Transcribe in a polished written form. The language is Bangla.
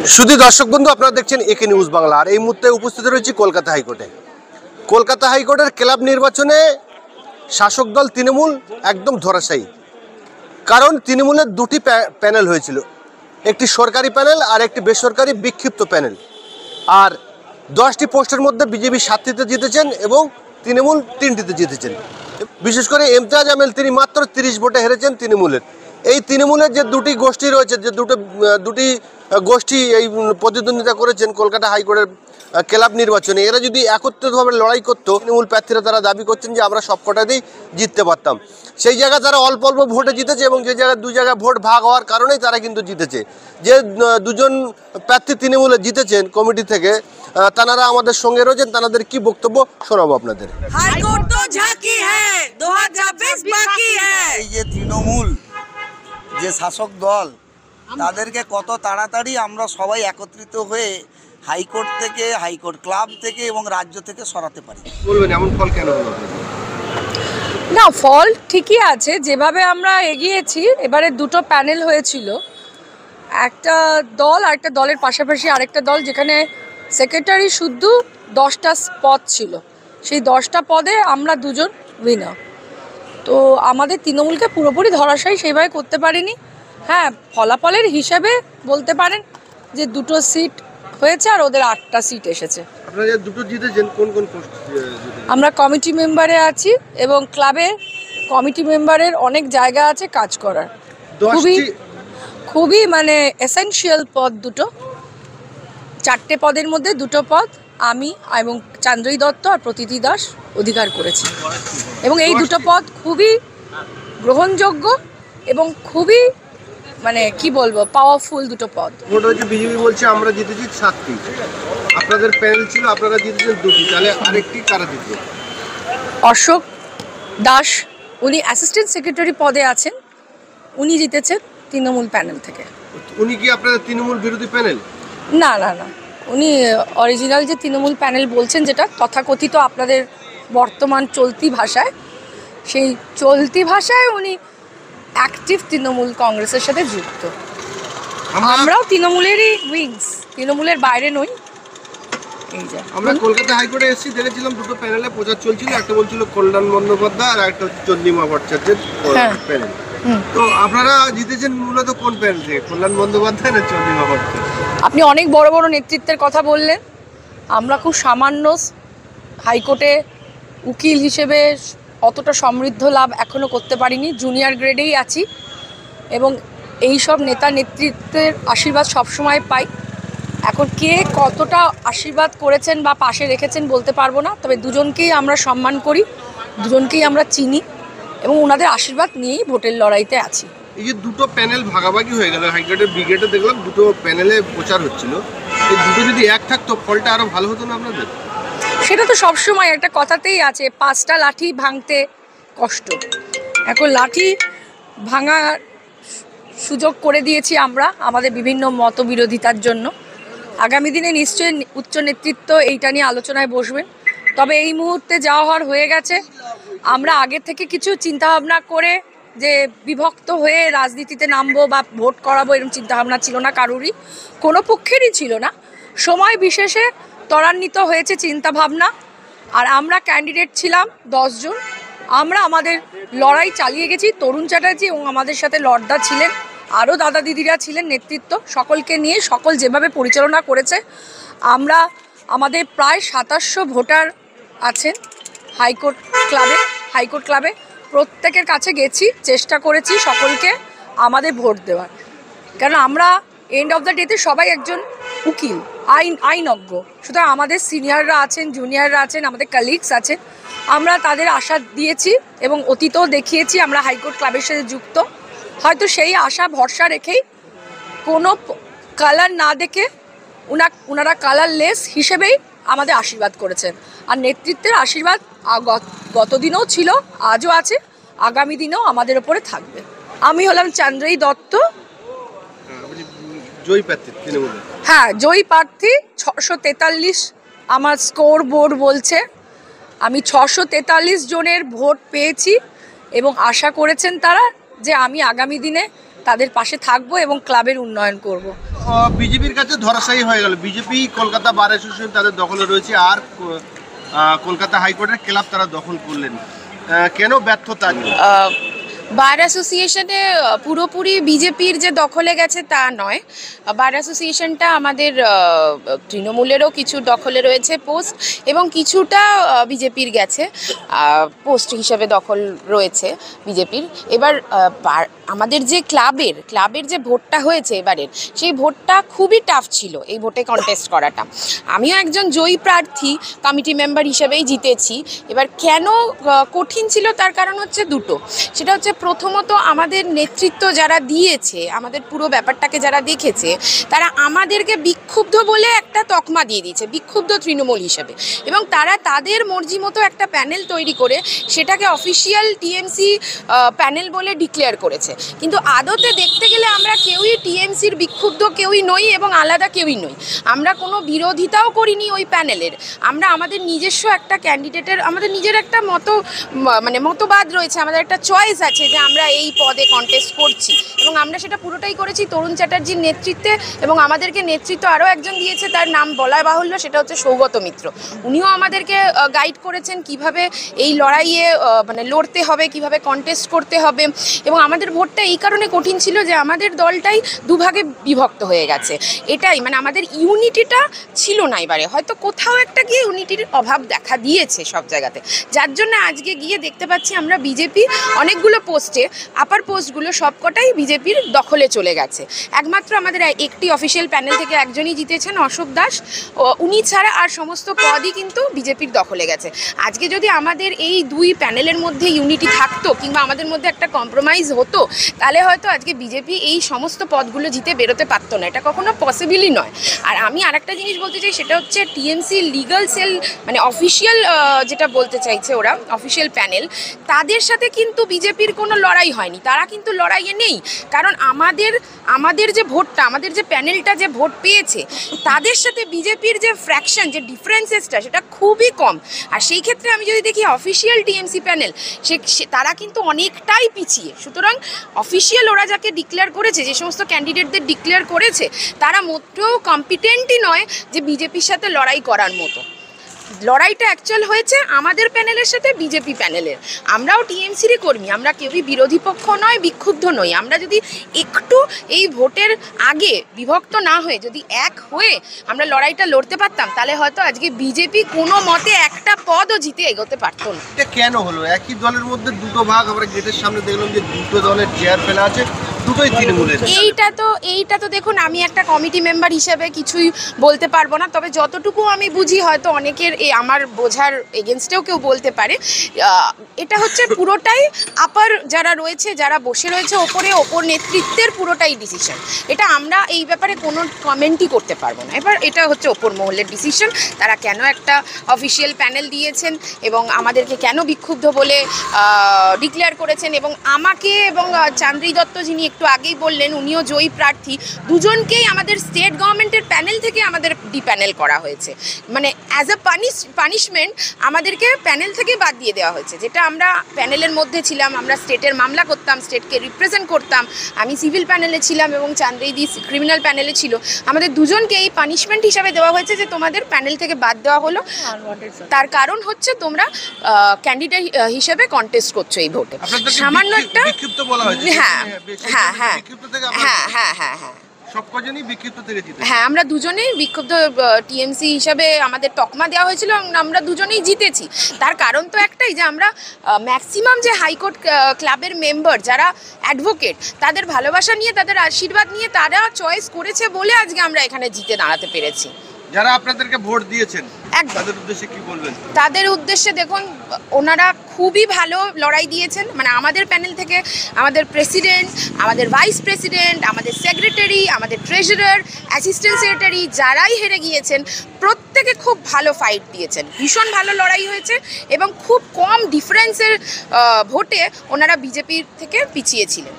শুধু দর্শক বন্ধু, আপনারা দেখছেন একে নিউজ বাংলা। আর এই মুহূর্তে উপস্থিত রয়েছি কলকাতা হাইকোর্টে। কলকাতা হাইকোর্টের ক্লাব নির্বাচনে শাসক দল তৃণমূল একদম ধরাশায়ী। কারণ তৃণমূলের দুটি প্যানেল হয়েছিল, একটি সরকারি প্যানেল আর একটি বেসরকারি বিক্ষিপ্ত প্যানেল। আর 10টি পোস্টের মধ্যে বিজেপি 7টিতে জিতেছেন এবং তৃণমূল 3টিতে জিতেছেন। বিশেষ করে ইমতিয়াজ আহমেদ তিনি মাত্র 30 ভোটে হেরেছেন তৃণমূলের। এই তৃণমূলের যে দুটি গোষ্ঠী রয়েছে, যে দুটি গোষ্ঠী এই প্রতিদ্বন্দ্বিতা করেছেন কলকাতা হাইকোর্টের ক্লাব নির্বাচনে, এরা যদি একত্রিতভাবে লড়াই করতো, তৃণমূল প্রার্থীরা তারা দাবি করছেন যে আমরা সব কটাতেই জিততে পারতাম। সেই জায়গায় তারা অল্প অল্প ভোটে জিতেছে এবং যে জায়গায় 2 জায়গায় ভোট ভাগ হওয়ার কারণেই তারা কিন্তু জিতেছে। যে 2জন প্রার্থী তৃণমূলে জিতেছেন কমিটি থেকে, তারা আমাদের সঙ্গে রয়েছেন। তাদের কি বক্তব্য শোনাবো আপনাদের। হাইকোর্ট তো ঝাঁকি হ্যাঁ, 2026 বাকি হ্যাঁ। এই যে তৃণমূল যে শাসক দল, তাদেরকে কত তাড়াতাড়ি আমরা সবাই একত্রিত হয়ে হাইকোর্ট থেকে, হাইকোর্ট ক্লাব থেকে এবং রাজ্য থেকে সরাতে পারি। বলবেন এমন ফল কেন হলো? না, ফল ঠিকই আছে। যেভাবে আমরা এগিয়েছি, এবারে দুটো প্যানেল হয়েছিল, একটা দল আর একটা দলের পাশাপাশি আরেকটা দল, যেখানে সেক্রেটারি শুদ্ধ 10টা পদ ছিল। সেই 10টা পদে আমরা 2জন উইনার। তো আমাদের তৃণমূলকে পুরোপুরি ধরাশায়ী সেইভাবে করতে পারিনি। হ্যাঁ, ফলাফলের হিসাবে বলতে পারেন যে 2টো সিট হয়েছে আর ওদের 8টা সিট এসেছে। আপনারা যে দুটো জিতেছেন, কোন কোন পোস্ট জিতেছেন? আমরা কমিটি মেম্বারে আছি এবং ক্লাবে কমিটি মেম্বারের অনেক জায়গা আছে কাজ করার। খুবই মানে এসেনশিয়াল পদ দুটো। 4টে পদের মধ্যে 2টো পদ আমি এবং চান্দ্রী দত্ত আর প্রতীতি দাস অধিকার করেছি। এবং এই 2টো পদ খুবই গ্রহণযোগ্য এবং খুবই মানে কি বলবো, পাওয়ারফুল 2টো পদ। ভোট হচ্ছে বিজেপি বলছে আমরা জিতেছি 7টি, আপনাদের প্যানেল ছিল আপনারা জিতেছেন 2টি, তাহলে আরেকটি কারা জিতবে? অশোক দাস, উনি অ্যাসিস্ট্যান্ট সেক্রেটারি পদে আছেন, উনি জিতেছেন তৃণমূল প্যানেল থেকে। উনি কি আপনাদের তৃণমূল বিরোধী প্যানেল? না না না, উনি অরিজিনাল যে তৃণমূল প্যানেল বলছেন, যেটা তথাকথিত আপনাদের বর্তমান চলতি ভাষায়, সেই চলতি ভাষায় উনি অ্যাক্টিভ তৃণমূল কংগ্রেসের সাথে যুক্ত। আমরাও তৃণমূলেরই উইংস, তৃণমূলের বাইরে নই। এই যে আমরা কলকাতা হাইকোর্টে এসেছি, দেখেছিলাম দুটো প্যানেলে প্রচার চলছিল। একটা বলছিল কল্যাণ বন্দ্যোপাধ্যায় আর একটা হচ্ছে চন্দ্রিমা ভট্টাচার্যের প্যানেল। তো আপনারা জিতেছেন মূলত কোন প্যানেল থেকে, কল্যাণ বন্দ্যোপাধ্যায় না চন্দ্রিমা ভট্টাচার্য? আপনি অনেক বড় বড় নেতৃত্বের কথা বললেন। আমরা খুব সামান্য হাইকোর্টে উকিল হিসেবে অতটা সমৃদ্ধ লাভ এখনও করতে পারিনি, জুনিয়র গ্রেডেই আছি এবং এই সব নেতা নেতৃত্বের আশীর্বাদ সবসময় পাই। এখন কে কতটা আশীর্বাদ করেছেন বা পাশে রেখেছেন বলতে পারবো না, তবে 2জনকেই আমরা সম্মান করি, 2জনকেই আমরা চিনি এবং ওনাদের আশীর্বাদ নিয়েই ভোটের লড়াইতে আছি। এই যে দুটো প্যানেল ভাগাভাগি হয়ে গেল, হাইকোর্টের ব্রিগেডে দেখলাম দুটো প্যানেলে প্রচার হচ্ছিল, এই দুটো যদি এক থাকতো ফলটা আরো ভালো হতো না আপনাদের? সেটা তো সবসময় একটা কথাতেই আছে, 5টা লাঠি ভাঙতে কষ্ট। এখন লাঠি ভাঙার সুযোগ করে দিয়েছি আমরা আমাদের বিভিন্ন মতবিরোধিতার জন্য। আগামী দিনে নিশ্চয়ই উচ্চ নেতৃত্ব এইটা নিয়ে আলোচনায় বসবেন। তবে এই মুহূর্তে যাওয়া হওয়ার হয়ে গেছে। আমরা আগে থেকে কিছু চিন্তাভাবনা করে যে বিভক্ত হয়ে রাজনীতিতে নামবো বা ভোট করাবো, এরকম চিন্তাভাবনা ছিল না কারুরই, কোনো পক্ষেরই ছিল না। সময় বিশেষে ত্বরান্বিত হয়েছে চিন্তাভাবনা। আর আমরা ক্যান্ডিডেট ছিলাম 10 জন। আমরা আমাদের লড়াই চালিয়ে গেছি। তরুণ চ্যাটার্জি এবং আমাদের সাথে লর্দা ছিলেন, আরও দাদা দিদিরা ছিলেন, নেতৃত্ব সকলকে নিয়ে সকল যেভাবে পরিচালনা করেছে। আমরা আমাদের প্রায় 2700 ভোটার আছেন হাইকোর্ট ক্লাবে প্রত্যেকের কাছে গেছি, চেষ্টা করেছি সকলকে আমাদের ভোট দেওয়ার। কারণ আমরা এন্ড অফ দ্য ডেতে সবাই একজন উকিল, আইনজ্ঞ। সুতরাং আমাদের সিনিয়ররা আছেন, জুনিয়ররা আছেন, আমাদের কালিগস আছেন। আমরা তাদের আশা দিয়েছি এবং অতীতও দেখিয়েছি আমরা হাইকোর্ট ক্লাবের সাথে যুক্ত। হয়তো সেই আশা ভরসা রেখেই কোনো কালার না দেখে ওনারা কালারলেস হিসেবেই আমাদের আশীর্বাদ করেছেন। আর নেতৃত্বের আশীর্বাদ গতদিনও ছিল, আজও আছে, আগামী দিনেও আমাদের ওপরে থাকবে। আমি হলাম চান্দ্রী দত্ত, জয়ী প্রার্থী তৃণমূল। হ্যাঁ, জয়ী প্রার্থী। 643 আমার স্কোর বোর্ড বলছে। আমি 643 জনের ভোট পেয়েছি এবং আশা করেছেন তারা যে আমি আগামী দিনে তাদের পাশে থাকবো এবং ক্লাবের উন্নয়ন করব। বিজেপির কাছে ধরাশায়ী হয়ে গেল, বিজেপি কলকাতা বার অ্যাসোসিয়েশন তাদের দখলে রয়েছে, আর কলকাতা হাইকোর্টের ক্লাব তারা দখল করলেন, কেন ব্যর্থতা? বার অ্যাসোসিয়েশনে পুরোপুরি বিজেপির যে দখলে গেছে তা নয়। বার অ্যাসোসিয়েশনটা আমাদের তৃণমূলেরও কিছু দখলে রয়েছে পোস্ট, এবং কিছুটা বিজেপির গেছে পোস্ট হিসেবে দখল রয়েছে বিজেপির। এবার আমাদের যে ক্লাবের যে ভোটটা হয়েছে এবারের, সেই ভোটটা খুবই টাফ ছিল এই ভোটে কন্টেস্ট করাটা। আমিও একজন জয়ী প্রার্থী, কমিটি মেম্বার হিসেবেই জিতেছি। এবার কেন কঠিন ছিল তার কারণ হচ্ছে দুটো। সেটা হচ্ছে প্রথমত আমাদের নেতৃত্ব যারা দিয়েছে, আমাদের পুরো ব্যাপারটাকে যারা দেখেছে, তারা আমাদেরকে বিক্ষুব্ধ বলে একটা তকমা দিয়ে দিয়েছে, বিক্ষুব্ধ তৃণমূল হিসেবে, এবং তারা তাদের মর্জি মতো একটা প্যানেল তৈরি করে সেটাকে অফিসিয়াল টিএমসি প্যানেল বলে ডিক্লেয়ার করেছে। কিন্তু আদতে দেখতে গেলে আমরা কেউই টিএমসির বিক্ষুব্ধ কেউই নই এবং আলাদা কেউই নই। আমরা কোনো বিরোধিতাও করিনি ওই প্যানেলের। আমরা আমাদের নিজস্ব একটা ক্যান্ডিডেটের, আমাদের নিজের একটা মতবাদ রয়েছে, আমাদের একটা চয়েস আছে যে আমরা এই পদে কন্টেস্ট করছি, এবং আমরা সেটা পুরোটাই করেছি তরুণ চ্যাটার্জির নেতৃত্বে। এবং আমাদেরকে নেতৃত্ব আরও একজন দিয়েছে, তার নাম বলা বাহুল্য, সেটা হচ্ছে সৌগত মিত্র। উনিও আমাদেরকে গাইড করেছেন কিভাবে এই লড়াইয়ে লড়তে হবে, কিভাবে কন্টেস্ট করতে হবে। এবং আমাদের ভোটটা এই কারণে কঠিন ছিল যে আমাদের দলটাই দুভাগে বিভক্ত হয়ে গেছে। এটাই আমাদের ইউনিটিটা ছিল না এবারে, হয়তো কোথাও একটা গিয়ে ইউনিটির অভাব দেখা দিয়েছে সব জায়গাতে, যার জন্য আজকে গিয়ে দেখতে পাচ্ছি আমরা বিজেপি অনেকগুলো পোস্টে, আপার পোস্টগুলো সবকটাই বিজেপির দখলে চলে গেছে। একমাত্র আমাদের একটি অফিসিয়াল প্যানেল থেকে একজনই জিতেছেন, অশোক দাস, উনি ছাড়া আর সমস্ত পদই কিন্তু বিজেপির দখলে গেছে। আজকে যদি আমাদের এই দুই প্যানেলের মধ্যে ইউনিটি থাকতো, কিংবা আমাদের মধ্যে একটা কম্প্রোমাইজ হতো, তাহলে হয়তো আজকে বিজেপি এই সমস্ত পদগুলো জিতে বেরোতে পারতো না। এটা কখনো পসিবলই নয়। আর আমি আরেকটা জিনিস বলতে চাই, সেটা হচ্ছে টিএমসি লিগাল সেল, অফিসিয়াল যেটা বলতে চাইছে ওরা, অফিসিয়াল প্যানেল, তাদের সাথে কিন্তু বিজেপির কোনো লড়াই হয়নি। তারা কিন্তু লড়াইয়ে নেই, কারণ আমাদের যে ভোটটা, আমাদের যে প্যানেলটা যে ভোট পেয়েছে, তাদের সাথে বিজেপির যে ফ্র্যাকশন, যে ডিফারেন্সেসটা, সেটা খুবই কম। আর সেই ক্ষেত্রে আমি যদি দেখি অফিসিয়াল টিএমসি প্যানেল, তারা কিন্তু অনেকটাই পিছিয়ে। সুতরাং অফিসিয়াল ওরা যাকে ডিক্লেয়ার করেছে, যে সমস্ত ক্যান্ডিডেটদের ডিক্লেয়ার করেছে, তারা মোটেও কম্পিটেন্টই নয় যে বিজেপির সাথে লড়াই করার মতো। লড়াইটা অ্যাকচুয়াল হয়েছে আমাদের প্যানেলের সাথে বিজেপি প্যানেলের। আমরাও টিএমসিরই কর্মী, আমরা কেউই বিরোধী পক্ষ নয়, বিক্ষুব্ধ নই। আমরা যদি একটু এই ভোটের আগে বিভক্ত না হয়ে যদি এক হয়ে আমরা লড়াইটা লড়তে পারতাম, তাহলে হয়তো আজকে বিজেপি কোনো মতে একটা পদও জিতে এগোতে পারতো না। এটা কেন হলো? একই দলের মধ্যে দুটো ভাগ, আমরা গেটের সামনে দেখলাম যে দুটো দলের চেয়ার ফেলা আছে, দুটোই তৃণমূলের। এইটা তো দেখুন, আমি একটা কমিটি মেম্বার হিসেবে কিছুই বলতে পারবো না, তবে যতটুকু আমি বুঝি, হয়তো অনেকের আমার বোঝার এগেনস্টেও কেউ বলতে পারে, এটা হচ্ছে পুরোটাই আপার যারা রয়েছে, যারা বসে রয়েছে ওপর নেতৃত্বের পুরোটাই ডিসিশন। এটা আমরা এই ব্যাপারে কোনো কমেন্টই করতে পারবো না। এবার এটা হচ্ছে ওপর মহলের ডিসিশন, তারা কেন একটা অফিসিয়াল প্যানেল দিয়েছেন এবং আমাদেরকে কেন বিক্ষুব্ধ বলে ডিক্লেয়ার করেছেন। এবং আমাকে এবং চান্দ্রী দত্ত, যিনি একটু আগেই বললেন উনিও জয়ী প্রার্থী, দুজনকেই আমাদের স্টেট গভর্নমেন্টের প্যানেল থেকে আমাদের ডিপ্যানেল করা হয়েছে। অ্যাজ আ পানিশমেন্ট আমাদেরকে প্যানেল থেকে বাদ দিয়ে দেওয়া হয়েছে। যেটা আমরা প্যানেলের মধ্যে ছিলাম, আমরা স্টেটের মামলা করতাম, স্টেটকে রিপ্রেজেন্ট করতাম, আমি সিভিল প্যানেলে ছিলাম এবং চান্দ্রীদি ক্রিমিনাল প্যানেলে ছিল। আমাদের দুজনকে এই পানিশমেন্ট হিসাবে দেওয়া হয়েছে যে তোমাদের প্যানেল থেকে বাদ দেওয়া হলো, তার কারণ হচ্ছে তোমরা ক্যান্ডিডেট হিসেবে কন্টেস্ট করছো এই ভোটে। সামান্য একটা হ্যাঁ, আমরা দুজনেই বিক্ষুব্ধ টিএমসি হিসাবে আমাদের তকমা দেওয়া হয়েছিল এবং আমরা দুজনেই জিতেছি। তার কারণ তো একটাই, যে আমরা ম্যাক্সিমাম যে হাইকোর্ট ক্লাবের মেম্বার যারা অ্যাডভোকেট, তাদের ভালোবাসা নিয়ে, তাদের আশীর্বাদ নিয়ে তারা চয়েস করেছে বলে আজকে আমরা এখানে জিতে দাঁড়াতে পেরেছি। যারা আপনাদেরকে ভোট দিয়েছেন, তাদের উদ্দেশ্যে কি বলবেন? তাদের উদ্দেশ্যে দেখুন, ওনারা খুবই ভালো লড়াই দিয়েছেন। আমাদের প্যানেল থেকে আমাদের প্রেসিডেন্ট, আমাদের ভাইস প্রেসিডেন্ট, আমাদের সেক্রেটারি, আমাদের ট্রেজারার, অ্যাসিস্ট্যান্ট সেক্রেটারি, যারাই হেরে গিয়েছেন প্রত্যেকে খুব ভালো ফাইট দিয়েছেন, ভীষণ ভালো লড়াই হয়েছে এবং খুব কম ডিফারেন্সের ভোটে ওনারা বিজেপির থেকে পিছিয়ে ছিলেন।